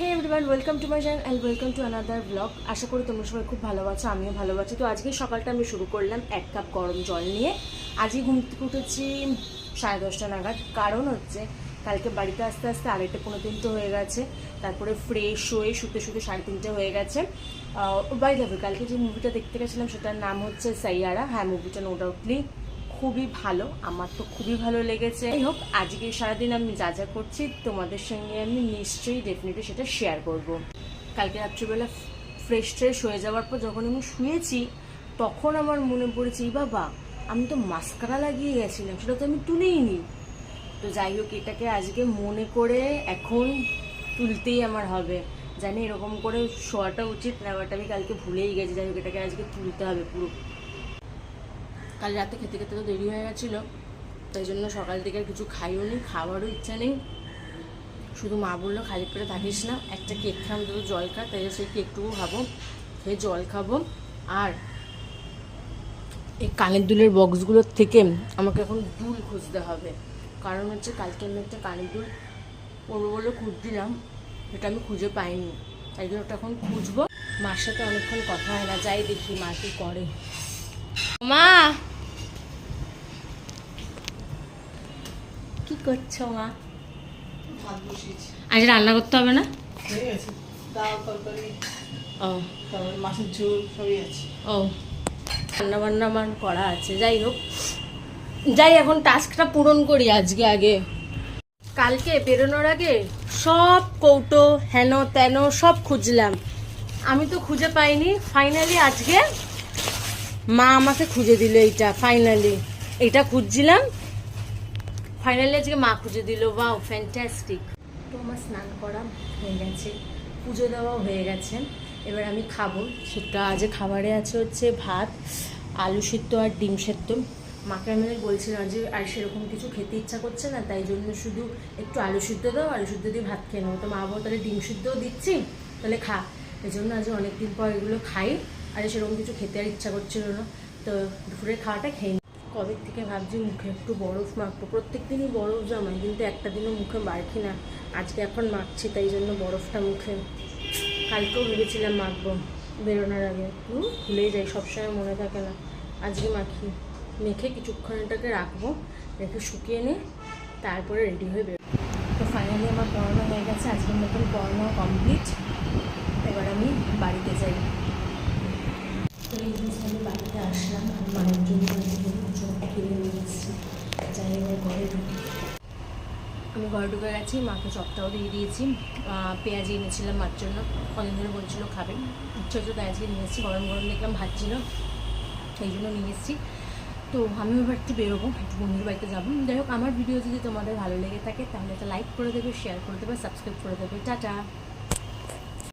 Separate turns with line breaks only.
Hey everyone, welcome to my channel and welcome to another blog. আশা করি তোমরা সবাই খুব ভালো আছো, আমিও ভালো আছি। তো আজকে সকালটা আমি শুরু করলাম 1 কাপ গরম জল নিয়ে। আজকে ঘুম থেকে উঠেছি 10:30 নাগাদ। কারণ হচ্ছে কালকে বাড়িতে আস্তে আস্তে 2:30 হয়ে গেছে। তারপরে ফ্রেশ হয়ে শুতে 3:30 হয়ে গেছে। বাই দ্য ওয়ে, কালকে যে মুভিটা দেখতে গেছিলাম সেটার নাম হচ্ছে সাইয়ারা। হ্যাঁ, মুভিটা নো ডাউটলি খুবই ভালো, আমার তো খুবই ভালো লেগেছে। যাই হোক, আজকে সারাদিন আমি যা যা করছি তোমাদের সঙ্গে আমি নিশ্চয়ই ডেফিনেটলি সেটা শেয়ার করব। কালকে রাত্রিবেলা ফ্রেশ হয়ে যাওয়ার পর যখন আমি শুয়েছি তখন আমার মনে পড়েছে, বাবা আমি তো মাস্কারা লাগিয়ে গেছিলাম, সেটা তো আমি তুলেই নি। তো যাই হোক, এটাকে আজকে মনে করে এখন তুলতেই আমার হবে। জানি এরকম করে শোয়াটা উচিত না, বাট আমি কালকে ভুলেই গেছি। যাই হোক, এটাকে আজকে তুলতে হবে পুরো। কাল রাতে খেতে খেতে তো দেরি হয়ে গেছিলো, তাই জন্য সকাল থেকে আর কিছু খাইও নি, খাওয়ারও ইচ্ছা নেই। শুধু মা বললো খালি পেটে থাকিস না, একটা কেক খাম, দুটো জল খা। তাই সেই কেকটুকু খাবো, খেয়ে জল খাবো। আর এই কানের দুলের বক্সগুলোর থেকে আমাকে এখন দুল খুঁজতে হবে। কারণ হচ্ছে কালকে আমি একটা কানের দুল পরবো বলে খুঁজছিলাম, সেটা আমি খুঁজে পাইনি। তাই জন্য ওটা এখন খুঁজবো। মার সাথে অনেকক্ষণ কথা হয় না, যাই দেখি মা কি করে। মা কি করছো? মা আজ রান্না করতে হবে না? ও
মাছের ঝোল সবই আছে।
ও রান্না বান্না আমার করা আছে। যাই হোক, যাই এখন টাস্কটা পূরণ করি আজকে। আগে কালকে বেরোনোর আগে সব কৌটো হেন তেন সব খুঁজলাম, আমি তো খুঁজে পাইনি। ফাইনালি আজকে মা আমাকে খুঁজে দিল এইটা। ফাইনালি এটা খুঁজছিলাম, ফাইনালি আজকে মা খুঁজে দিল। Wow, fantastic. তো আমার স্নান করা হয়ে গেছে, পুজো দেওয়াও হয়ে গেছে। এবার আমি খাবো। সেটা আজ খাবারে আছে হচ্ছে ভাত, আলু সিদ্ধ আর ডিম সেদ্ধ। মাকে আমি বলছিলাম যে আর সেরকম কিছু খেতে ইচ্ছা করছে না, তাই জন্য শুধু একটু আলু সিদ্ধ দাও, আলু সিদ্ধ দিয়ে ভাত খেয়ে নেবো। তো মা বলো তাহলে ডিম সিদ্ধও দিচ্ছি, তাহলে খা। এই জন্য আজ অনেকদিন পর এগুলো খাই। আর সেরকম কিছু খেতে আর ইচ্ছা করছিল না, তো দুপুরের খাওয়াটা খেয়ে নিই। কবে থেকে ভাবছি মুখে একটু বরফ মাখবো। প্রত্যেক দিনই বরফ জমাই, কিন্তু একটা দিনও মুখে মাখি না। আজকে এখন মাখছি, তাই জন্য বরফটা মুখে। কালকেও ভেবেছিলাম মাখবো বেরোনোর আগে, ভুলেই যাই, সবসময় মনে থাকে না। আজকে মাখি, মেখে কিছুক্ষণটাকে রাখবো, রেখে শুকিয়ে নিয়ে তারপরে রেডি হয়ে বেরো। তো ফাইনালি আমার পড়ানো হয়ে গেছে, আজকের মতন পড়ানো কমপ্লিট। এবার আমি বাড়িতে যাই। তো এই জিনিসটা আমি বাড়িতে আসলাম, মায়ের জন্য কিনে নিয়ে এসেছি। যাই এবার ঘরে ঢুকি। আমি ঘরে ঢুকে গেছি, মাকে চপটাও দিয়ে দিয়েছি। পেঁয়াজ এনেছিলাম মার জন্য, অনেক ধরে বলছিল খাবে, ইচ্ছা হচ্ছে তাই আজকে নিয়ে এসেছি। গরম গরম দেখলাম ভাত ছিল, সেই জন্য নিয়ে এসেছি। তো আমি এবার একটু বেরোবো, একটু বন্ধুর বাড়িতে যাবো। যাই হোক, আমার ভিডিও যদি তোমাদের ভালো লেগে থাকে তাহলে একটা লাইক করে দেবে, শেয়ার করে দেবে, সাবস্ক্রাইব করে দেবে। টাটা।